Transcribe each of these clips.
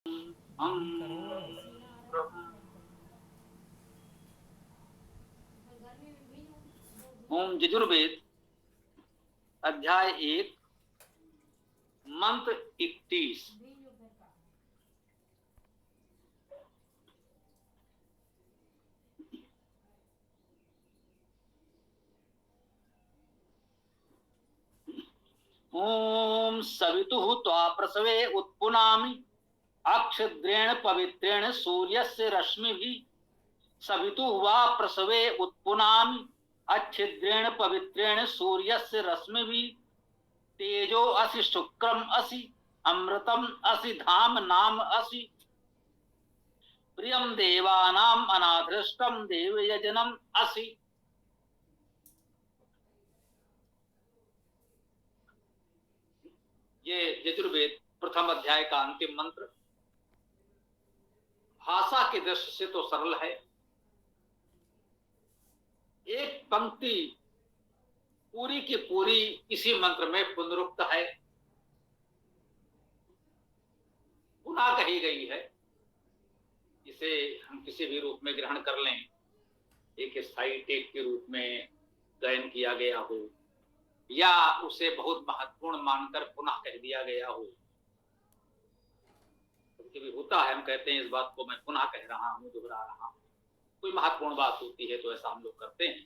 ओम यजुर्वेद अध्याय 1 मंत्र 31। ओम सवितुः त्वा प्रसवे उत्पुनामि अक्षद्रेण पवित्रेण सूर्यस्य रश्मिभिः। सवितुः वा प्रसवे उत्पुनामि अच्छिद्रेण पवित्रेण सूर्यस्य रश्मिभिः। तेजो असि शुक्रम असि अमृतम असि धाम नाम असि। प्रियम देवानाम अनाधृष्टम देवयजनम असि। ये यजुर्वेद प्रथम अध्याय का अंतिम मंत्र। भाषा की दृष्टि से तो सरल है। एक पंक्ति पूरी की पूरी इसी मंत्र में पुनरुक्त है, पुनः कही गई है। इसे हम किसी भी रूप में ग्रहण कर लें, एक स्थायी टेक के रूप में गायन किया गया हो या उसे बहुत महत्वपूर्ण मानकर पुनः कह दिया गया हो। कभी होता है, हम कहते हैं इस बात को मैं पुनः कह रहा हूं, दोहरा रहा हूं। कोई महत्वपूर्ण बात होती है तो ऐसा हम लोग करते हैं,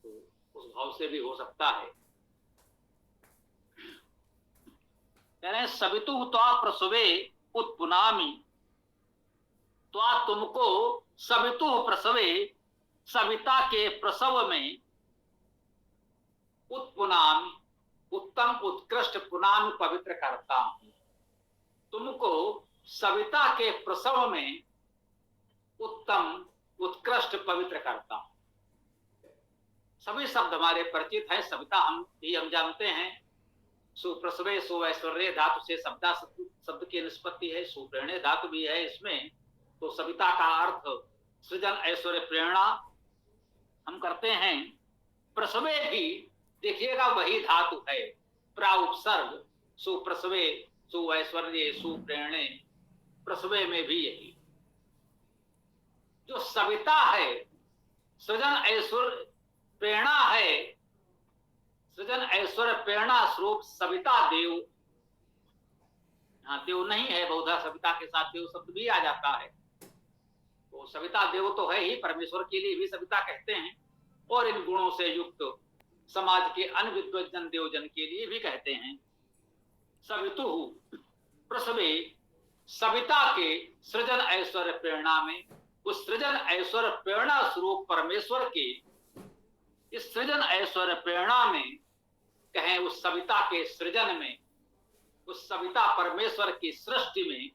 तो उस भाव से भी हो सकता है। सवितु त्वा प्रसवे उत्पुनामि, त्वा तुमको सवितु प्रसवे सविता के प्रसव में उत्पुनामि उत्तम उत्कृष्ट पुनामि पवित्र करता हूं। तुमको सविता के प्रसव में उत्तम उत्कृष्ट पवित्र करता हूं। सभी शब्द हमारे परिचित हैं। सविता हम जानते हैं। सुप्रसवे सुऐश्वर्य धातु से शब्द की निष्पत्ति है। सुप्रेरणे धातु भी है इसमें। तो सविता का अर्थ सृजन ऐश्वर्य प्रेरणा हम करते हैं। प्रसवे भी देखिएगा वही धातु है, प्राउपसर्ग। सुप्रसवे सुऐश्वर्य सुप्रेरणे, प्रसवे में भी यही। जो सविता है, सृजन ऐश्वर्य प्रेरणा है, सृजन ऐश्वर्य प्रेरणा स्वरूप सविता देव। हाँ, देव नहीं है, बहुधा सविता के साथ देव शब्द भी आ जाता है। तो सविता देव तो है ही, परमेश्वर के लिए भी सविता कहते हैं, और इन गुणों से युक्त समाज के अन्य विद्वजन देवजन के लिए भी कहते हैं। सवितु प्रसवे, सविता के सृजन ऐश्वर्य प्रेरणा में, उस सृजन ऐश्वर्य प्रेरणा स्वरूप परमेश्वर के इस सृजन ऐश्वर्य प्रेरणा में, कहें उस सविता के सृजन में, उस सविता परमेश्वर की सृष्टि में,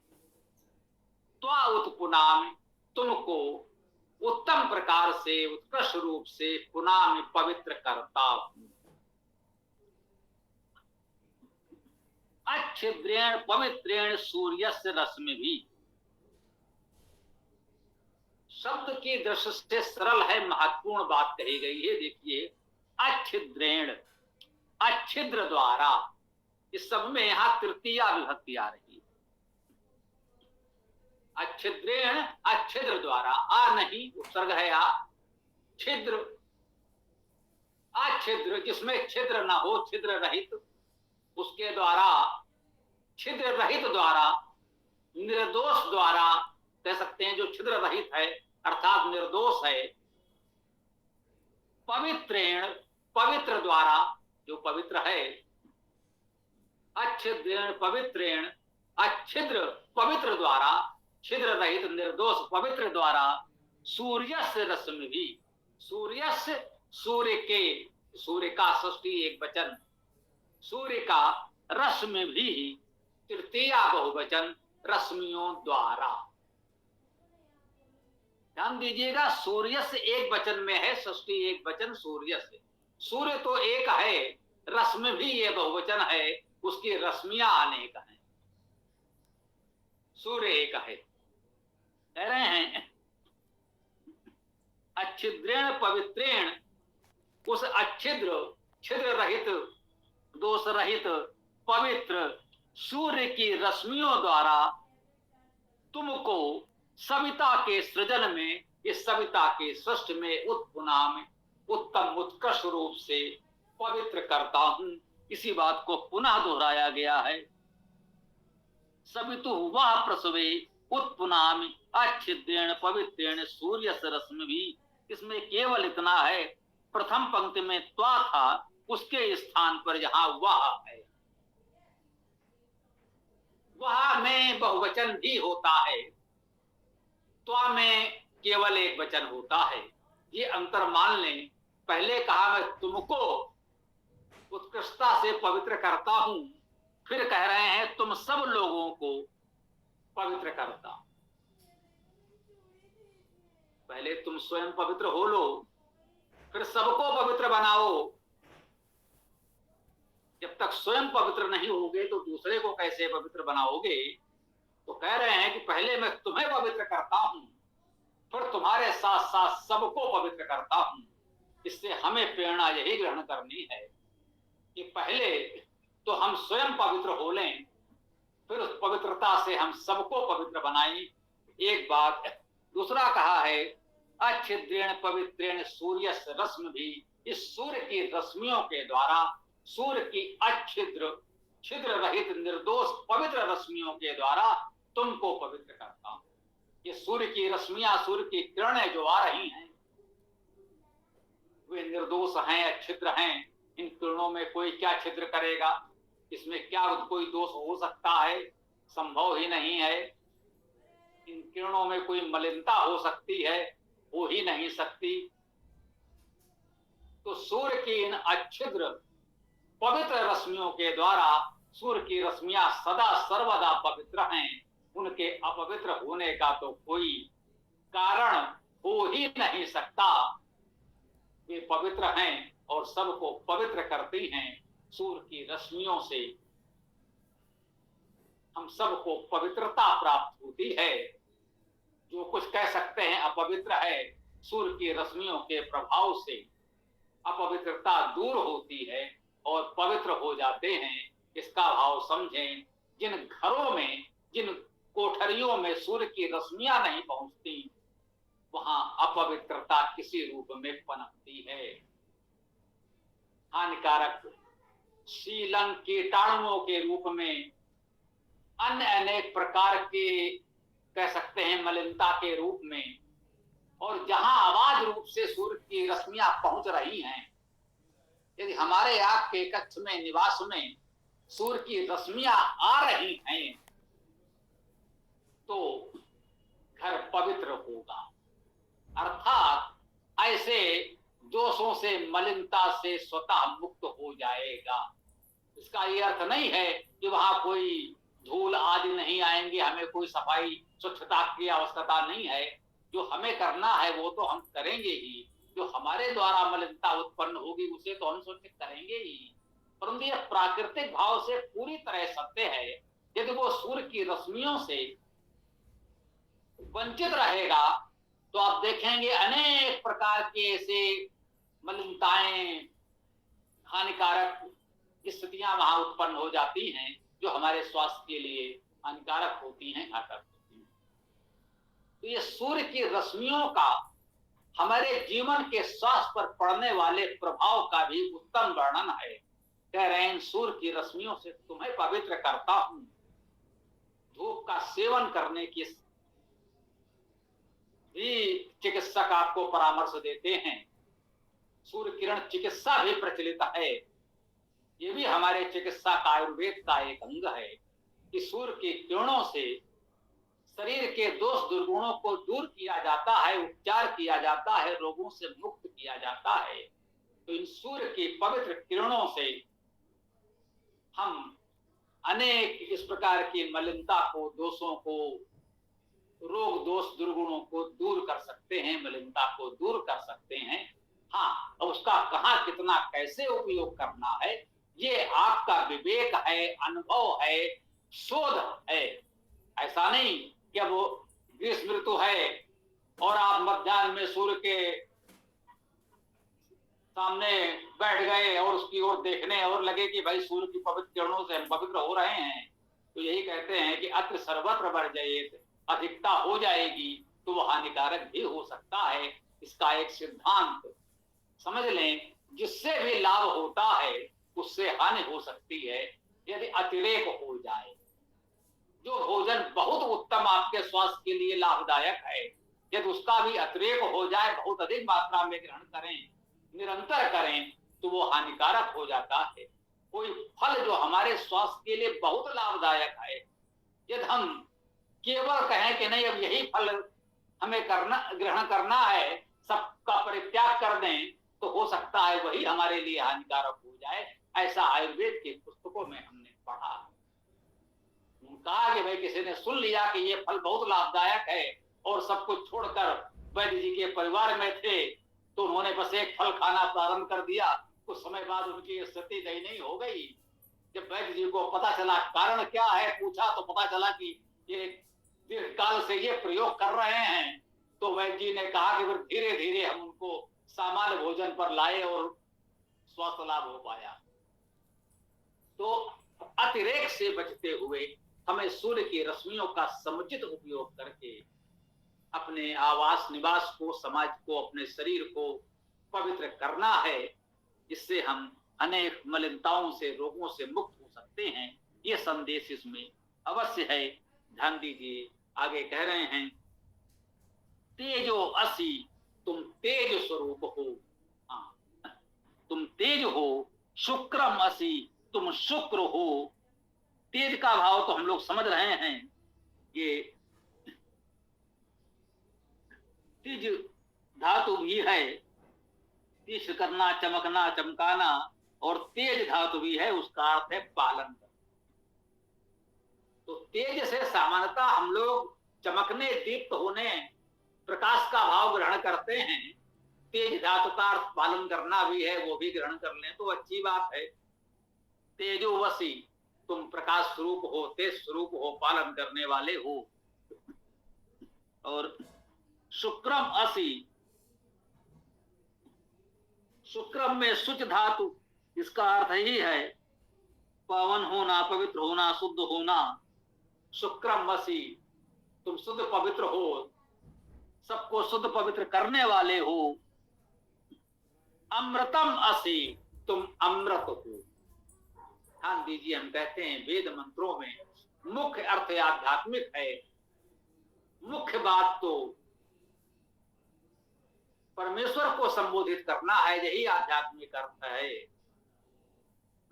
त्वा उत्पुनामि तुमको उत्तम प्रकार से उत्कृष्ट रूप से पुनामि पवित्र करता हूं। अच्छिद्रेण पवित्रेण सूर्यस्य रश्मिभिः। शब्द की दृष्टि से सरल है, महत्वपूर्ण बात कही गई है। देखिए, अच्छिद्रेण, अच्छिद्र द्वारा, इस सब में यहां तृतीया विभक्ति आ रही है। अच्छिद्रेण, अच्छिद्र द्वारा, आ नहीं उपसर्ग है आ। छिद्र, अच्छिद्र जिसमें छिद्र ना हो, छिद्र रहित, उसके द्वारा, छिद्र रहित द्वारा, निर्दोष द्वारा कह सकते हैं, जो छिद्र रहित है अर्थात निर्दोष है। पवित्रेण, पवित्र द्वारा, जो पवित्र है। अच्छिद्रेण पवित्रेण, अच्छिद्र पवित्र द्वारा, छिद्र रहित निर्दोष पवित्र द्वारा, सूर्यस्य रश्मिभिः। सूर्यस्य, सूर्य के, सूर्य का षष्ठी एक वचन, सूर्य का रश्मिभिः तृतीया बहुवचन, रश्मियों द्वारा। ध्यान दीजिएगा, सूर्य से एक वचन में है, षष्ठी एक वचन सूर्य से। सूर्य तो एक है, रश्मि भी ये बहुवचन है, उसकी रश्मियां अनेक हैं, सूर्य एक है। कह रहे हैं अच्छिद्रेण पवित्रेण, उस अच्छिद्र, छिद्र रहित, दोष रहित, पवित्र सूर्य की रश्मियों द्वारा तुमको सविता के सृजन में, इस सविता के सृष्टि में उत्पुनाम उत्तम उत्कृष्ट रूप से पवित्र करता हूं। इसी बात को पुनः दोहराया गया है। सवितु वह प्रसवे उत्पुनाम अच्छिद्रेण पवित्रेण सूर्य रश्मि भी। इसमें केवल इतना है, प्रथम पंक्ति में त्वा था, उसके स्थान पर यहां वह है। वह में बहुवचन भी होता है, त्वा में केवल एक वचन होता है। ये अंतर मान लें। पहले कहा मैं तुमको उत्कृष्टता से पवित्र करता हूं, फिर कह रहे हैं तुम सब लोगों को पवित्र करता। पहले तुम स्वयं पवित्र हो लो, फिर सबको पवित्र बनाओ। जब तक स्वयं पवित्र नहीं होगे तो दूसरे को कैसे पवित्र बनाओगे? तो कह रहे हैं कि पहले मैं तुम्हें पवित्र करता हूं, फिर तुम्हारे साथ साथ सबको पवित्र करता हूं। इससे हमें प्रेरणा यही ग्रहण करनी है कि पहले तो हम स्वयं पवित्र हो लें, फिर उस पवित्रता से हम सबको पवित्र बनाएं। एक बात। दूसरा कहा है अच्छिद्रेण पवित्रेण सूर्य रश्मि भी। इस सूर्य की रश्मियों के द्वारा, सूर्य की अच्छिद्र छिद्र रहित निर्दोष पवित्र रश्मियों के द्वारा तुमको पवित्र करता हूं। ये सूर्य की रश्मियां, सूर्य की किरणें जो आ रही हैं, वे निर्दोष हैं, अच्छिद्र हैं। इन किरणों में कोई क्या छिद्र करेगा? इसमें क्या कोई दोष हो सकता है? संभव ही नहीं है। इन किरणों में कोई मलिनता हो सकती है? हो ही नहीं सकती। तो सूर्य की इन अच्छिद्र पवित्र रश्मियों के द्वारा सूर्य की रश्मियां सदा सर्वदा पवित्र हैं। उनके अपवित्र होने का तो कोई कारण हो ही नहीं सकता। वे पवित्र हैं और सबको पवित्र करती हैं। सूर्य की रश्मियों से हम सबको पवित्रता प्राप्त होती है। जो कुछ कह सकते हैं अपवित्र है, सूर्य की रश्मियों के प्रभाव से अपवित्रता दूर होती है और पवित्र हो जाते हैं। इसका भाव समझें। जिन घरों में, जिन कोठरियों में सूर्य की रश्मियां नहीं पहुंचती, वहां अपवित्रता किसी रूप में पनपती है। हानिकारक शीलन कीटाणुओं के रूप में, अन्य अनेक प्रकार के कह सकते हैं मलिनता के रूप में, और जहां आवाज रूप से सूर्य की रश्मियां पहुंच रही हैं, यदि हमारे आपके कक्ष में, निवास में सूर्य की रश्मियां आ रही हैं, तो घर पवित्र होगा। अर्थात ऐसे दोषों से, मलिनता से स्वतः मुक्त हो जाएगा। इसका ये अर्थ नहीं है कि वहां कोई धूल आदि नहीं आएंगे, हमें कोई सफाई स्वच्छता की आवश्यकता नहीं है। जो हमें करना है वो तो हम करेंगे ही। जो हमारे द्वारा मलिनता उत्पन्न होगी उसे तो हम स्वच्छ करेंगे ही। परंतु यह प्राकृतिक भाव से पूरी तरह सत्य है। यदि वो सूर्य की रश्मियों से वंचित रहेगा तो आप देखेंगे अनेक प्रकार के ऐसे मलिनताएं, हानिकारक स्थितियां वहां उत्पन्न हो जाती हैं, जो हमारे स्वास्थ्य के लिए हानिकारक होती हैं, घातक होती हैं। तो ये सूर्य की रश्मियों का हमारे जीवन के स्वास्थ्य पर पड़ने वाले प्रभाव का भी उत्तम वर्णन है। कह रहे हैं सूर्य की रश्मियों से तुम्हें पवित्र करता हूं। धूप का सेवन करने की भी चिकित्सक आपको परामर्श देते हैं। सूर्य किरण चिकित्सा भी प्रचलित है। ये भी हमारे चिकित्सा का, आयुर्वेद का एक अंग है कि सूर्य की किरणों से शरीर के दोष दुर्गुणों को दूर किया जाता है, उपचार किया जाता है, रोगों से मुक्त किया जाता है। तो इन सूर्य की पवित्र किरणों से हम अनेक इस प्रकार की मलिनता को, दोषों को, रोग दोष दुर्गुणों को दूर कर सकते हैं, मलिनता को दूर कर सकते हैं। हाँ, अब उसका कहाँ, कितना, कैसे उपयोग करना है, ये आपका विवेक है, अनुभव है, शोध है। ऐसा नहीं कि अब ग्रीष्म ऋतु है और आप मध्याह्न में सूर्य के सामने बैठ गए और उसकी ओर देखने और लगे कि भाई सूर्य की पवित्र किरणों से हम पवित्र हो रहे हैं। तो यही कहते हैं कि अत्र सर्वत्र वर्जयेत, अधिकता हो जाएगी तो वो हानिकारक भी हो सकता है। इसका एक सिद्धांत समझ लें, जिससे भी लाभ होता है उससे हानि हो सकती है यदि अतिरेक हो जाए। जो भोजन बहुत उत्तम आपके स्वास्थ्य के लिए लाभदायक है, यदि उसका भी अतिरेक हो जाए, बहुत अधिक मात्रा में ग्रहण करें, निरंतर करें, तो वो हानिकारक हो जाता है। कोई फल जो हमारे स्वास्थ्य के लिए बहुत लाभदायक है, यदि हम केवल कहें कि नहीं अब यही फल हमें करना ग्रहण करना है, सबका परित्याग कर दें, तो हो सकता है वही हमारे लिए हानिकारक हो जाए। ऐसा आयुर्वेद की पुस्तकों में हमने पढ़ा। कहा कि भाई किसी ने सुन लिया कि ये फल बहुत लाभदायक है और सब कुछ छोड़कर वैद्य जी के परिवार में थे, तो उन्होंने बस एक फल खाना प्रारंभ कर दिया। कुछ समय बाद उनकी स्थिति दयनीय हो गई। जब वैद्य जी को पता चला कारण क्या है, पूछा तो पता चला कि ये दीर्घकाल से ये प्रयोग कर रहे हैं। तो वैद्य जी ने कहा कि फिर धीरे धीरे हम उनको सामान्य भोजन पर लाए और स्वास्थ्य लाभ हो पाया। तो अतिरेक से बचते हुए हमें सूर्य की रश्मियों का समुचित उपयोग करके अपने आवास निवास को, समाज को, अपने शरीर को पवित्र करना है। इससे हम अनेक मलिनताओं से, रोगों से मुक्त हो सकते हैं। ये संदेश इसमें अवश्य है। ध्यान दीजिए, आगे कह रहे हैं, तेजो असि, तुम तेज स्वरूप हो। हाँ, तुम तेज हो। शुक्रम असि, तुम शुक्र हो। तेज का भाव तो हम लोग समझ रहे हैं। ये तेज धातु भी है, तीक्ष्ण करना, चमकना, चमकाना, और तेज धातु भी है, उसका अर्थ है पालन करना। तो तेज से सामान्यतः हम लोग चमकने, दीप्त होने, प्रकाश का भाव ग्रहण करते हैं। तेज धातु का अर्थ पालन करना भी है, वो भी ग्रहण कर लें तो अच्छी बात है। तेजोवसी, तुम प्रकाश स्वरूप हो, तेज स्वरूप हो, पालन करने वाले हो। और शुक्रम असि, शुक्रम में शुच धातु, इसका अर्थ ही है पावन होना, पवित्र होना, शुद्ध होना। शुक्रम असि, तुम शुद्ध पवित्र हो, सबको शुद्ध पवित्र करने वाले हो। अमृतम असि, तुम अमृत हो। ध्यान दीजिए, हम कहते हैं वेद मंत्रों में मुख्य अर्थ आध्यात्मिक है। मुख्य बात तो परमेश्वर को संबोधित करना है, यही आध्यात्मिक अर्थ है।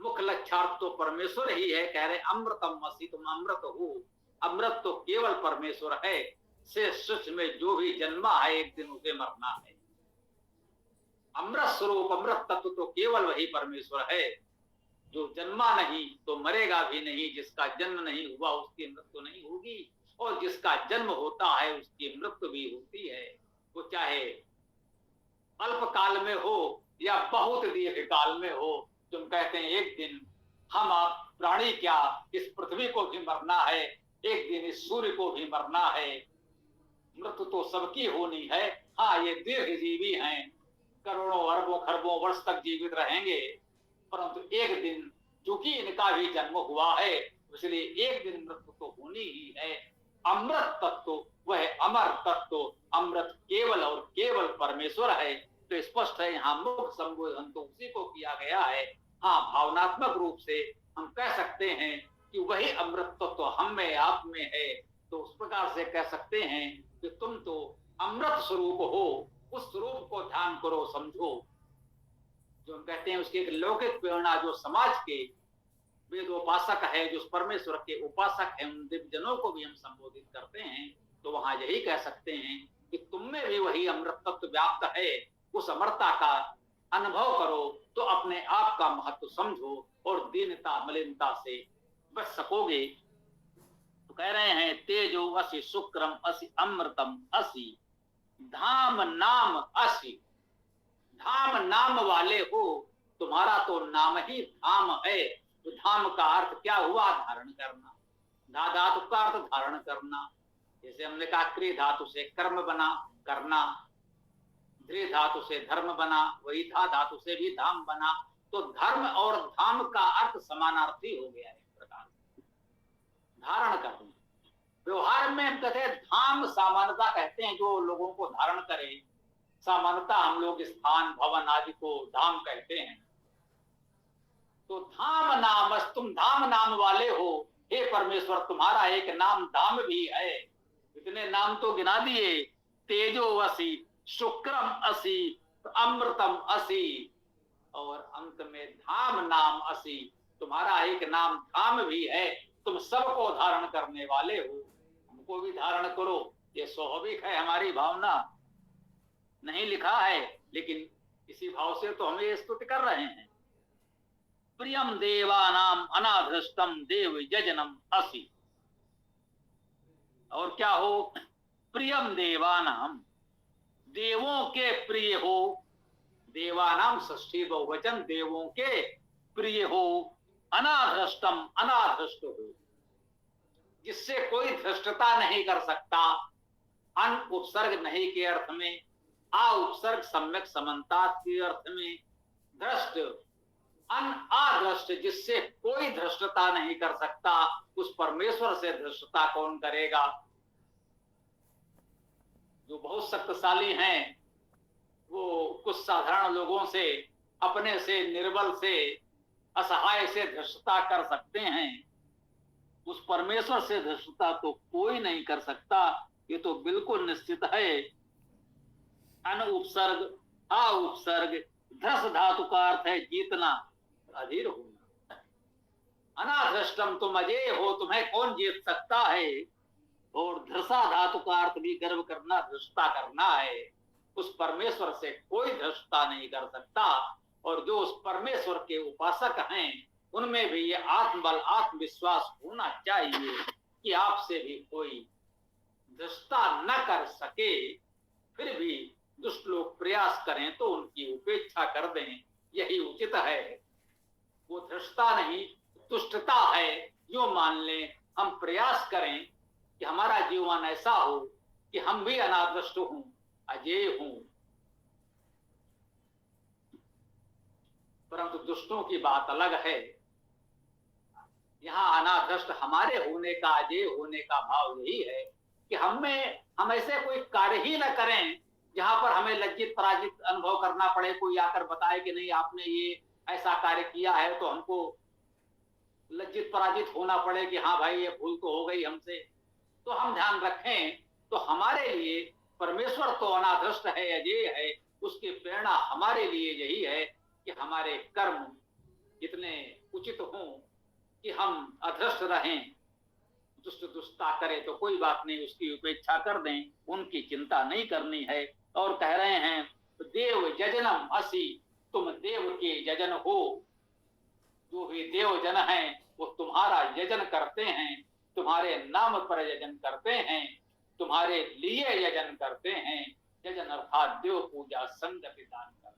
मुख्य लक्ष्यार्थ तो परमेश्वर ही है। कह रहे अमृतम असि, तुम अमृत हो। अमृत तो केवल परमेश्वर है। से सुच में जो भी जन्मा है एक दिन उसे मरना है। अमृत स्वरूप, अमृत तत्व तो केवल वही परमेश्वर है। जो जन्मा नहीं तो मरेगा भी नहीं, जिसका जन्म नहीं हुआ उसकी मृत्यु नहीं होगी, और जिसका जन्म होता है उसकी मृत्यु भी होती है। वो चाहे अल्प काल में हो या बहुत दीर्घ काल में हो। तुम कहते हैं एक दिन हम आप प्राणी क्या, इस पृथ्वी को भी मरना है, एक दिन इस सूर्य को भी मरना है। मृत्यु तो सबकी होनी है। हाँ, ये दीर्घ जीवी हैं, करोड़ों अरबों खरबों वर्ष तक जीवित रहेंगे, परंतु एक दिन चूंकि इनका भी जन्म हुआ है, इसलिए एक दिन मृत्यु तो होनी ही है। अमृत तत्व, वह अमर तत्व, अमृत केवल और केवल परमेश्वर है। तो स्पष्ट है, यहाँ मुख्य संबोधन तो उसी को किया गया है। हाँ, भावनात्मक रूप से हम कह सकते हैं कि वही अमृत तत्व हम में, आप में है। तो उस प्रकार से कह सकते हैं कि तुम तो अमृत स्वरूप हो। उस स्वरूप को ध्यान करो, समझो। जो हम कहते हैं उसकी एक लौकिक प्रेरणा, जो समाज के वेद उपासक है, जो परमेश्वर के उपासक है, उन दिव्य जनों को भी हम संबोधित करते हैं। तो वहां यही कह सकते हैं कि तुम में भी वही अमृत तत्व व्याप्त है। उस अमरता का अनुभव करो तो अपने आप का महत्व समझो और दीनता, मलिनता से बच सकोगे। तो कह रहे हैं तेजो असि, शुक्रम असि, अमृतम असि, धाम नाम असि। धाम नाम वाले हो, तुम्हारा तो नाम ही धाम है। तो धाम का अर्थ क्या हुआ? धारण करना। धा धातु का अर्थ धारण करना। जैसे हमने कहा क्रिय धातु से कर्म बना, करना। ध्री धातु से धर्म बना, वही धा धातु से भी धाम बना। तो धर्म और धाम का अर्थ समानार्थी हो गया एक प्रकार से। धारण करना, व्यवहार में हम कहते हैं धाम, सामान्यता कहते हैं जो लोगों को धारण करे। सामान्यता हम लोग स्थान भवन आदि को धाम कहते हैं। तो धाम नाम, तुम धाम नाम वाले हो, हे परमेश्वर तुम्हारा एक नाम धाम भी है। इतने नाम तो गिना दिए, तेजो असी, शुक्रम असी, अमृतम असी, और अंत में धाम नाम असी, तुम्हारा एक नाम धाम भी है। तुम सबको धारण करने वाले हो, हमको भी धारण करो। ये स्वाभाविक है हमारी भावना, नहीं लिखा है, लेकिन इसी भाव से तो हम ये स्तुति कर रहे हैं। प्रियम देवानाम अनाधृष्टम देव यजनम असि, और क्या हो, प्रियम देवानाम, देवों के प्रिय हो। देवानाम षष्ठी बहुवचन, देवों के प्रिय हो। अनाधृष्टम, अनाधृष्ट हो, जिससे कोई धृष्टता नहीं कर सकता। अन उपसर्ग नहीं के अर्थ में, आ उपसर्ग सम्यक समन्ता के अर्थ में। दृष्ट, अन आदृष्ट, जिससे कोई धृष्टता नहीं कर सकता, उस परमेश्वर से धृष्टता कौन करेगा। जो बहुत शक्तिशाली हैं वो कुछ साधारण लोगों से, अपने से, निर्बल से, असहाय से धृष्टता कर सकते हैं, उस परमेश्वर से धृष्टता तो कोई नहीं कर सकता। ये तो बिल्कुल निश्चित है। अन उपसर्ग, आ उपसर्ग, धृष धातु का अर्थ है जीतना, अधीर होना। अनाधृष्टम, तुम अजय हो, तुम्हें कौन जीत सकता है। और धृषा धातु का अर्थ भी गर्व करना, धृष्टता करना है। उस परमेश्वर से कोई धृष्टता नहीं कर सकता। और जो उस परमेश्वर के उपासक हैं, उनमें भी ये आत्मबल, आत्मविश्वास होना चाहिए कि आपसे भी कोई धृष्टता न कर सके। फिर भी दुष्ट लोग प्रयास करें तो उनकी उपेक्षा कर दें, यही उचित है। वो धृष्टता नहीं, तुष्टता है। यो मान लें, हम प्रयास करें कि हमारा जीवन ऐसा हो कि हम भी अनादृष्ट हूं, अजेय हूं। परंतु दुष्टों की बात अलग है। यहाँ अनादृष्ट हमारे होने का, अजेय होने का भाव यही है कि हम ऐसे कोई कार्य ही न करें जहां पर हमें लज्जित पराजित अनुभव करना पड़े। कोई आकर बताए कि नहीं आपने ये ऐसा कार्य किया है, तो हमको लज्जित पराजित होना पड़े कि हाँ भाई ये भूल तो हो गई हमसे। तो हम ध्यान रखें, तो हमारे लिए परमेश्वर तो अनादृष्ट है, अजेय है। उसकी प्रेरणा हमारे लिए यही है कि हमारे कर्म जितने उचित हों कि हम अधृष्ट रहें। दुष्ट दुष्टता करे तो कोई बात नहीं, उसकी उपेक्षा कर दें, उनकी चिंता नहीं करनी है। और कह रहे हैं देव यजनम असि, तुम देव के यजन हो। जो भी देव जन हैं वो तुम्हारा यजन करते हैं, तुम्हारे नाम पर यजन करते हैं, तुम्हारे लिए यजन करते हैं। यजन अर्थात देव पूजा, संगति दान कर।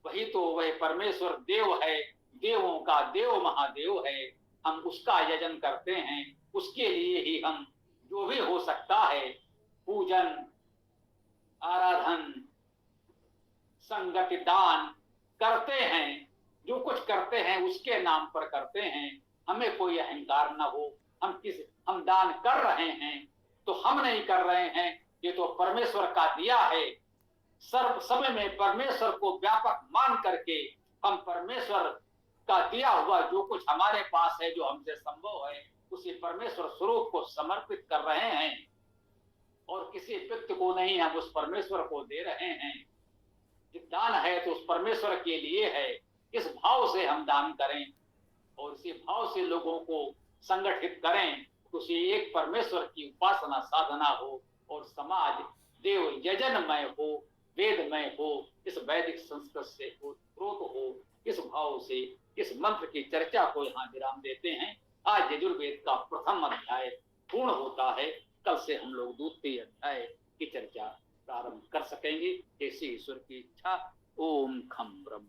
वही तो वह परमेश्वर देव है, देवों का देव महादेव है। हम उसका यजन करते हैं, उसके लिए ही हम जो भी हो सकता है पूजन, आराधन, संगति दान करते हैं। जो कुछ करते हैं उसके नाम पर करते हैं। हमें कोई अहंकार न हो। हम दान कर रहे हैं तो हम नहीं कर रहे हैं, ये तो परमेश्वर का दिया है। सर्व समय में परमेश्वर को व्यापक मान करके हम परमेश्वर का दिया हुआ जो कुछ हमारे पास है, जो हमसे संभव है, उसी परमेश्वर स्वरूप को समर्पित कर रहे हैं। और किसी व्यक्ति को नहीं, हम उस परमेश्वर को दे रहे हैं। दान है तो उस परमेश्वर के लिए है। इस भाव से हम दान करें और इसी भाव से लोगों को संगठित करें, तो उसी एक परमेश्वर की उपासना साधना हो और समाज देव यजनमय हो, वेदमय हो। इस वैदिक संस्कृत से प्रोत हो, इस भाव से इस मंत्र की चर्चा को यहाँ विराम देते हैं। आज यजुर्वेद का प्रथम अध्याय पूर्ण होता है। कल से हम लोग द्वितीय अध्याय की चर्चा प्रारंभ कर सकेंगे, ऐसी ईश्वर की इच्छा। ओम खम ब्रह्म।